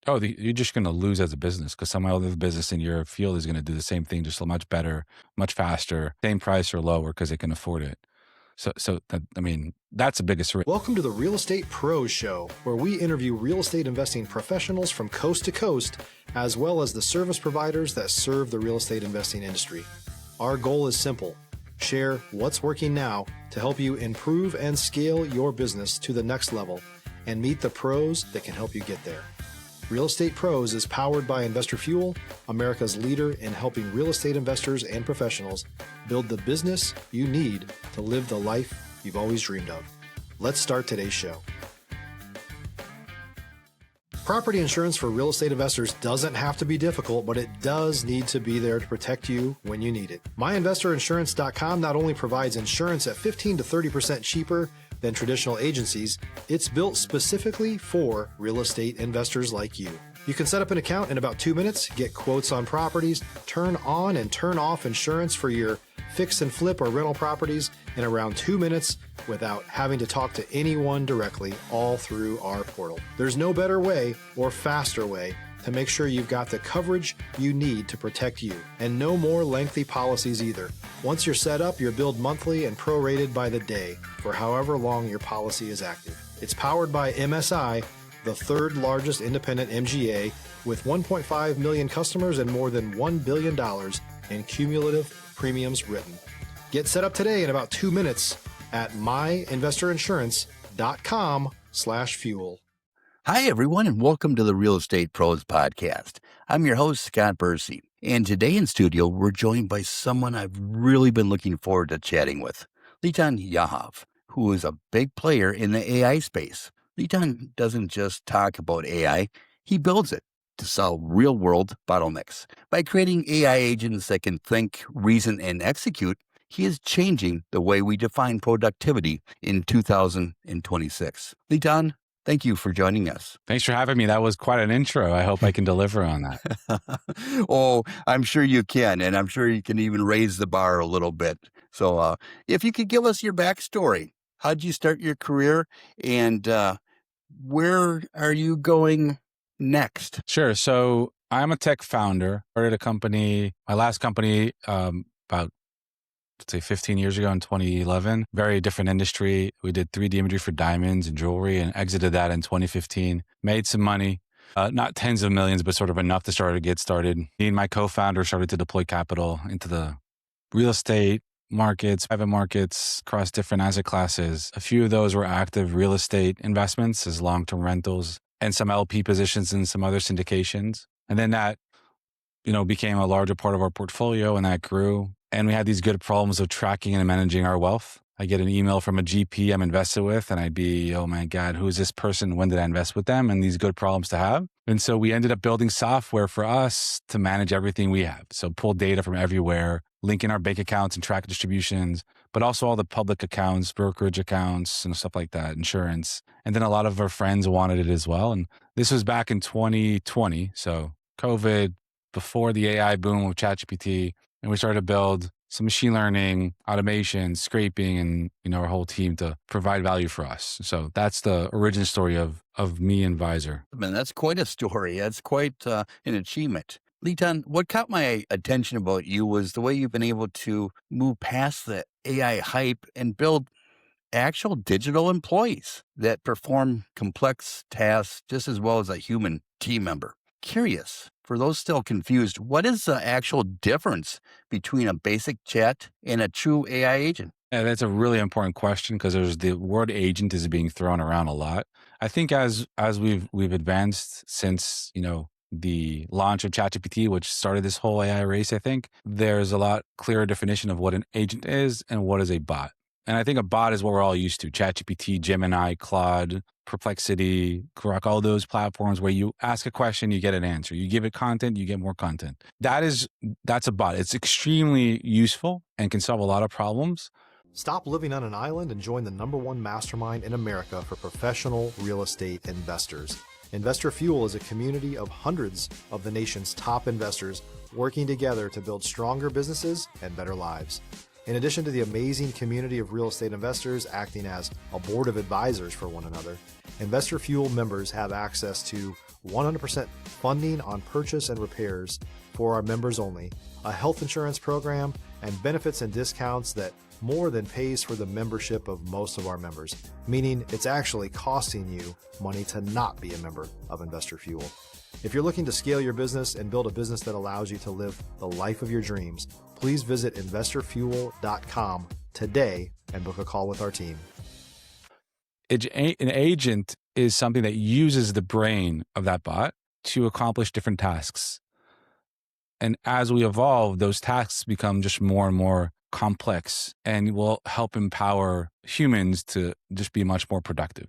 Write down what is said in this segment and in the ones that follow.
Oh, you're just going to lose as a business because some other business in your field is going to do the same thing, just much better, much faster, same price or lower because they can afford it. So that, I mean, that's the biggest risk. Welcome to the Real Estate Pros Show, where we interview real estate investing professionals from coast to coast, as well as the service providers that serve the real estate investing industry. Our goal is simple: share what's working now to help you improve and scale your business to the next level and meet the pros that can help you get there. Real Estate Pros is powered by Investor Fuel, America's leader in helping real estate investors and professionals build the business you need to live the life you've always dreamed of. Let's start today's show. Property insurance for real estate investors doesn't have to be difficult, but it does need to be there to protect you when you need it. MyInvestorInsurance.com not only provides insurance at 15 to 30% cheaper than traditional agencies, it's built specifically for real estate investors like you. You can set up an account in about 2 minutes, get quotes on properties, turn on and turn off insurance for your fix and flip or rental properties in around 2 minutes without having to talk to anyone directly, all through our portal. There's no better way or faster way to make sure you've got the coverage you need to protect you, and no more lengthy policies either. Once you're set up, you're billed monthly and prorated by the day for however long your policy is active. It's powered by MSI, the third largest independent MGA, with 1.5 million customers and more than $1 billion in cumulative premiums written. Get set up today in about 2 minutes at myinvestorinsurance.com/fuel. Hi, everyone, and welcome to the Real Estate Pros Podcast. I'm your host, Scott Bursey, and today in studio, we're joined by someone I've really been looking forward to chatting with, Litan Yahav, who is a big player in the AI space. Litan doesn't just talk about AI, he builds it to solve real-world bottlenecks. By creating AI agents that can think, reason, and execute, he is changing the way we define productivity in 2026. Litan, thank you for joining us. Thanks for having me. That was quite an intro. I hope I can deliver on that. Oh, I'm sure you can, and I'm sure you can even raise the bar a little bit. So if you could give us your backstory, how did you start your career, and where are you going next? Sure. So I'm a tech founder. Started a company, my last company, about, let's say 15 years ago in 2011. Very different industry. We did 3D imagery for diamonds and jewelry and exited that in 2015. Made some money, not tens of millions, but sort of enough to get started. Me and my co-founder started to deploy capital into the real estate markets, private markets, across different asset classes. A few of those were active real estate investments as long-term rentals and some LP positions and some other syndications. And then that, became a larger part of our portfolio, and that grew. And we had these good problems of tracking and managing our wealth. I get an email from a GP I'm invested with, and I'd be, oh my God, who is this person? When did I invest with them? And these good problems to have. And so we ended up building software for us to manage everything we have. So pull data from everywhere, link in our bank accounts and track distributions, but also all the public accounts, brokerage accounts and stuff like that, insurance. And then a lot of our friends wanted it as well. And this was back in 2020. So COVID, before the AI boom of ChatGPT. And we started to build some machine learning, automation, scraping, and our whole team to provide value for us. So that's the origin story of me and Vyzer. Man, that's quite a story. That's quite an achievement. Litan, what caught my attention about you was the way you've been able to move past the AI hype and build actual digital employees that perform complex tasks just as well as a human team member. Curious, for those still confused, what is the actual difference between a basic chat and a true AI agent? Yeah, that's a really important question because the word agent is being thrown around a lot. I think as we've advanced since, the launch of ChatGPT, which started this whole AI race, I think there's a lot clearer definition of what an agent is and what is a bot. And I think a bot is what we're all used to. ChatGPT, Gemini, Claude, Perplexity, Grok, all those platforms where you ask a question, you get an answer. You give it content, you get more content. That's a bot. It's extremely useful and can solve a lot of problems. Stop living on an island and join the #1 mastermind in America for professional real estate investors. Investor Fuel is a community of hundreds of the nation's top investors working together to build stronger businesses and better lives. In addition to the amazing community of real estate investors acting as a board of advisors for one another, Investor Fuel members have access to 100% funding on purchase and repairs for our members only, a health insurance program, and benefits and discounts that more than pays for the membership of most of our members, meaning it's actually costing you money to not be a member of Investor Fuel. If you're looking to scale your business and build a business that allows you to live the life of your dreams, please visit investorfuel.com today and book a call with our team. An agent is something that uses the brain of that bot to accomplish different tasks. And as we evolve, those tasks become just more and more complex and will help empower humans to just be much more productive.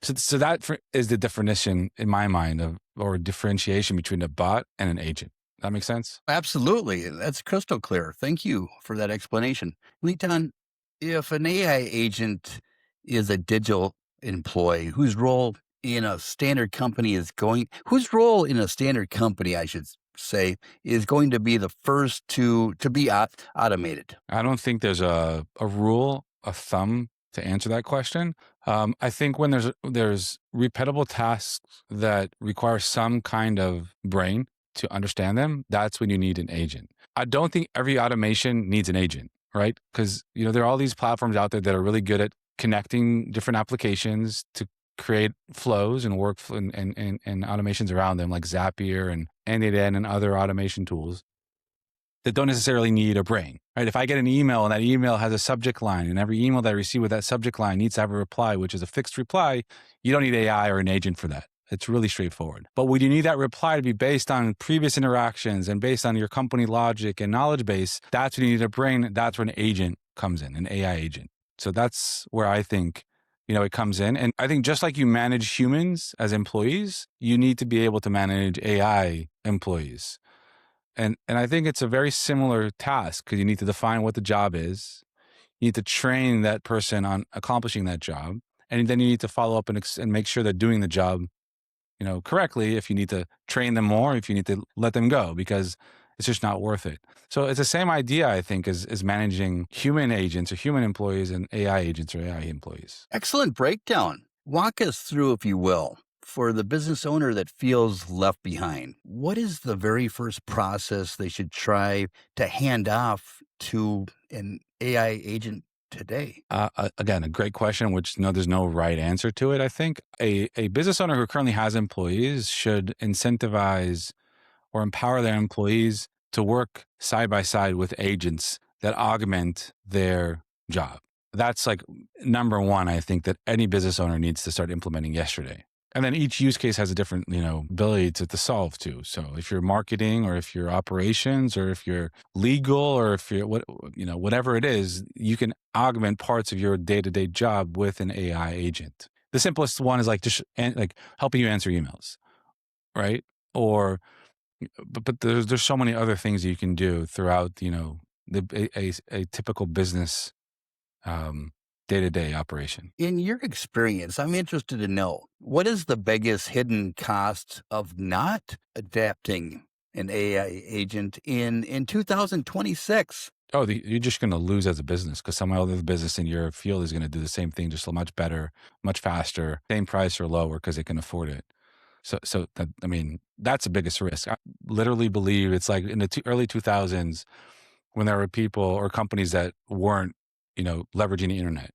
So that is the definition in my mind of, or differentiation between a bot and an agent. That makes sense? Absolutely. That's crystal clear. Thank you for that explanation. Litan, if an AI agent is a digital employee whose role in a standard company, I should say, is going to be the first to be automated? I don't think there's a rule, a thumb to answer that question. I think when there's repeatable tasks that require some kind of brain to understand them, that's when you need an agent. I don't think every automation needs an agent, right? Because there are all these platforms out there that are really good at connecting different applications to create flows and workflow and automations around them, like Zapier and N8N and other automation tools that don't necessarily need a brain, right? If I get an email and that email has a subject line, and every email that I receive with that subject line needs to have a reply, which is a fixed reply, you don't need AI or an agent for that. It's really straightforward. But when you need that reply to be based on previous interactions and based on your company logic and knowledge base, that's when you need a brain. That's where an agent comes in, an AI agent. So that's where I think, it comes in. And I think just like you manage humans as employees, you need to be able to manage AI employees. And I think it's a very similar task because you need to define what the job is. You need to train that person on accomplishing that job. And then you need to follow up and make sure they're doing the job, correctly. If you need to train them more, if you need to let them go, because it's just not worth it. So it's the same idea, I think, as managing human agents or human employees and AI agents or AI employees. Excellent breakdown. Walk us through, if you will, for the business owner that feels left behind. What is the very first process they should try to hand off to an AI agent today? Again, a great question, which there's no right answer to it. I think a business owner who currently has employees should incentivize or empower their employees to work side by side with agents that augment their job. That's like number one, I think, that any business owner needs to start implementing yesterday. And then each use case has a different, ability to solve too. So if you're marketing or if you're operations or if you're legal or if you're whatever it is, you can augment parts of your day-to-day job with an AI agent. The simplest one is just helping you answer emails, right? But there's so many other things you can do throughout, a typical business day-to-day operation. In your experience, I'm interested to know, what is the biggest hidden cost of not adapting an AI agent in 2026? Oh, you're just going to lose as a business because some other business in your field is going to do the same thing, just much better, much faster, same price or lower because they can afford it. So that's the biggest risk. I literally believe it's like in the early 2000s when there were people or companies that weren't, leveraging the internet,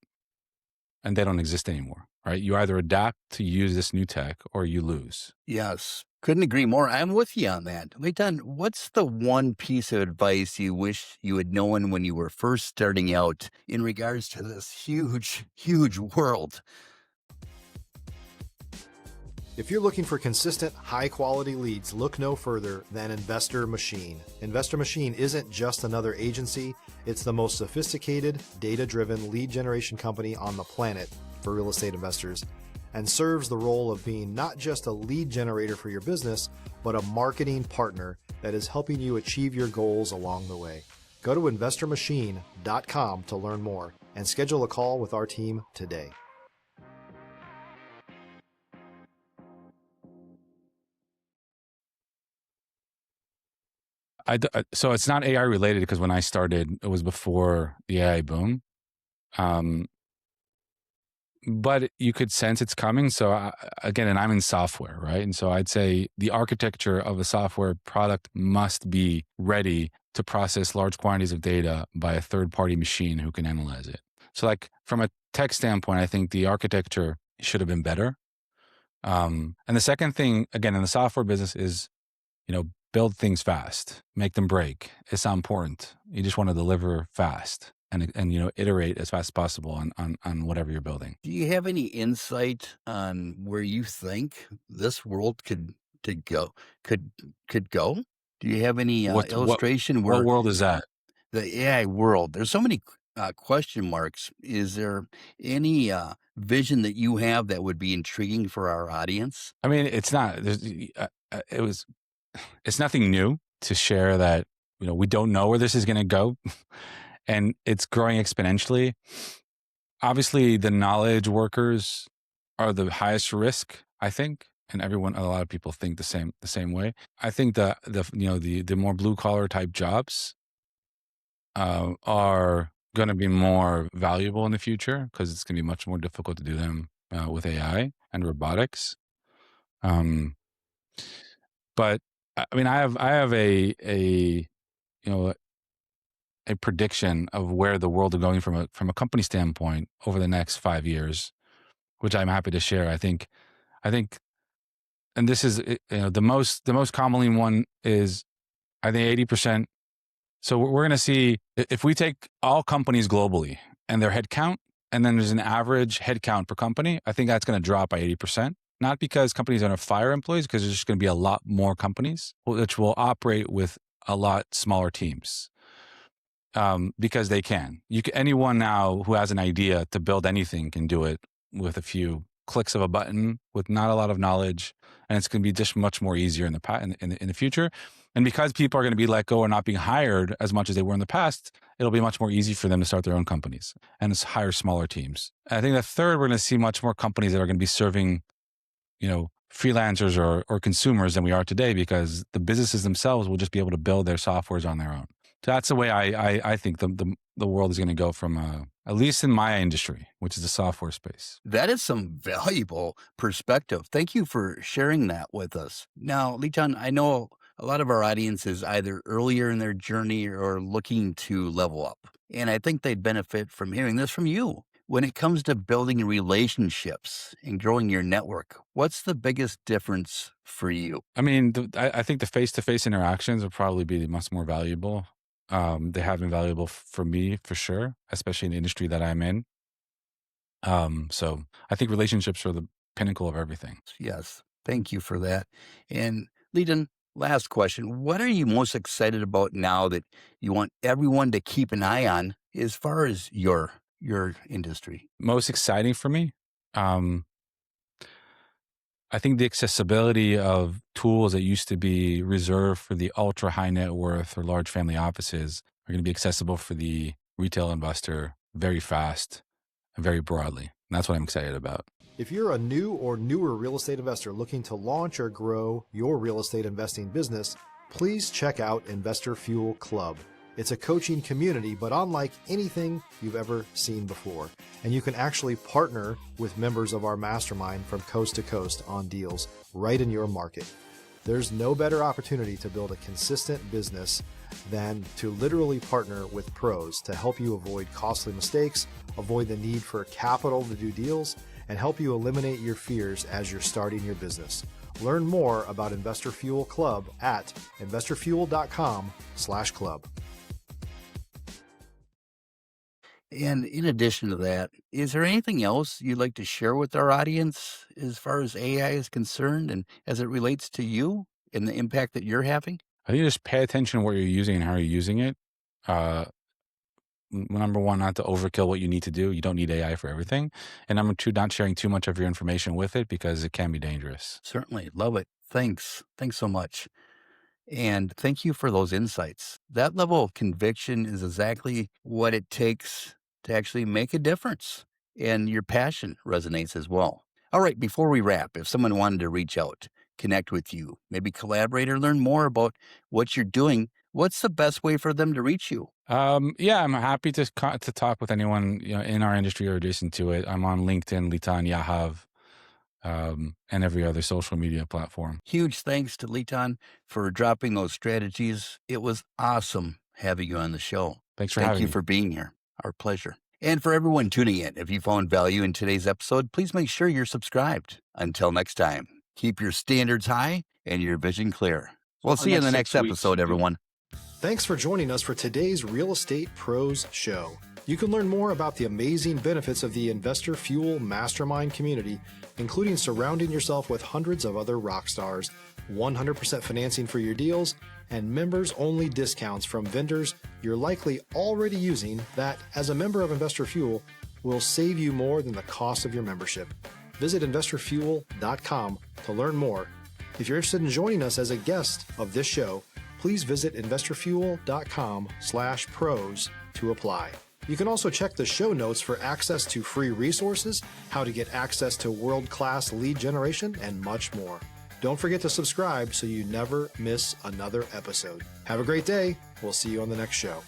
and they don't exist anymore, right? You either adapt to use this new tech or you lose. Yes, couldn't agree more. I'm with you on that. Litan, what's the one piece of advice you wish you had known when you were first starting out in regards to this huge, huge world? If you're looking for consistent, high-quality leads, look no further than Investor Machine. Investor Machine isn't just another agency. It's the most sophisticated, data-driven lead generation company on the planet for real estate investors and serves the role of being not just a lead generator for your business, but a marketing partner that is helping you achieve your goals along the way. Go to investormachine.com to learn more and schedule a call with our team today. So it's not AI related because when I started, it was before the AI boom. but you could sense it's coming. So again, and I'm in software, right? And so I'd say the architecture of a software product must be ready to process large quantities of data by a third-party machine who can analyze it. So like from a tech standpoint, I think the architecture should have been better. And the second thing, again, in the software business is, build things fast, make them break. It's not important. You just want to deliver fast and iterate as fast as possible on whatever you're building. Do you have any insight on where you think this world could go? Could go? Do you have any illustration where what world is that? the AI world? There's so many question marks. Is there any vision that you have that would be intriguing for our audience? I mean, it's not. It's nothing new to share that we don't know where this is going to go, and it's growing exponentially. Obviously, the knowledge workers are the highest risk, I think, and a lot of people think the same way. I think the more blue collar type jobs are going to be more valuable in the future because it's going to be much more difficult to do them with AI and robotics. But I mean, I have a prediction of where the world is going from a company standpoint over the next 5 years, which I'm happy to share. I think, and this is the most commonly one is I think 80%. So we're going to see if we take all companies globally and their headcount, and then there's an average headcount per company, I think that's going to drop by 80%. Not because companies are going to fire employees, because there's just going to be a lot more companies which will operate with a lot smaller teams because they can. Anyone now who has an idea to build anything can do it with a few clicks of a button with not a lot of knowledge, and it's going to be just much more easier in the future. And because people are going to be let go or not being hired as much as they were in the past, it'll be much more easy for them to start their own companies and hire smaller teams. I think the third, we're going to see much more companies that are going to be serving freelancers or consumers than we are today, because the businesses themselves will just be able to build their softwares on their own. So that's the way I think the world is going to go from, at least in my industry, which is the software space. That is some valuable perspective. Thank you for sharing that with us. Now, Litan, I know a lot of our audience is either earlier in their journey or looking to level up. And I think they'd benefit from hearing this from you. When it comes to building relationships and growing your network, what's the biggest difference for you? I mean, I think the face-to-face interactions will probably be much more valuable. They have been valuable for me, for sure, especially in the industry that I'm in. So I think relationships are the pinnacle of everything. Yes. Thank you for that. And Litan, last question. What are you most excited about now that you want everyone to keep an eye on as far as your industry? Most exciting for me, I think the accessibility of tools that used to be reserved for the ultra high net worth or large family offices are going to be accessible for the retail investor very fast and very broadly. And that's what I'm excited about. If you're a new or newer real estate investor looking to launch or grow your real estate investing business, please check out Investor Fuel Club. It's a coaching community, but unlike anything you've ever seen before. And you can actually partner with members of our mastermind from coast to coast on deals right in your market. There's no better opportunity to build a consistent business than to literally partner with pros to help you avoid costly mistakes, avoid the need for capital to do deals, and help you eliminate your fears as you're starting your business. Learn more about Investor Fuel Club at investorfuel.com/club. And in addition to that, is there anything else you'd like to share with our audience as far as AI is concerned and as it relates to you and the impact that you're having? I think just pay attention to what you're using and how you're using it. Number one, not to overkill what you need to do. You don't need AI for everything. And number two, not sharing too much of your information with it because it can be dangerous. Certainly. Love it. Thanks. Thanks so much. And thank you for those insights. That level of conviction is exactly what it takes to actually make a difference. And your passion resonates as well. All right, before we wrap, if someone wanted to reach out, connect with you, maybe collaborate or learn more about what you're doing, what's the best way for them to reach you? Yeah, I'm happy to talk with anyone in our industry or adjacent to it. I'm on LinkedIn, Litan Yahav, and every other social media platform. Huge thanks to Litan for dropping those strategies. It was awesome having you on the show. Thanks for Thank having you me. for being here. Our pleasure. And for everyone tuning in, if you found value in today's episode, please make sure you're subscribed. Until next time, keep your standards high and your vision clear. We'll see you in the next episode, everyone. Thanks for joining us for today's Real Estate Pros Show. You can learn more about the amazing benefits of the Investor Fuel Mastermind community, including surrounding yourself with hundreds of other rock stars, 100% financing for your deals, and members-only discounts from vendors you're likely already using that, as a member of Investor Fuel, will save you more than the cost of your membership. Visit investorfuel.com to learn more. If you're interested in joining us as a guest of this show, please visit investorfuel.com/pros to apply. You can also check the show notes for access to free resources, how to get access to world-class lead generation, and much more. Don't forget to subscribe so you never miss another episode. Have a great day. We'll see you on the next show.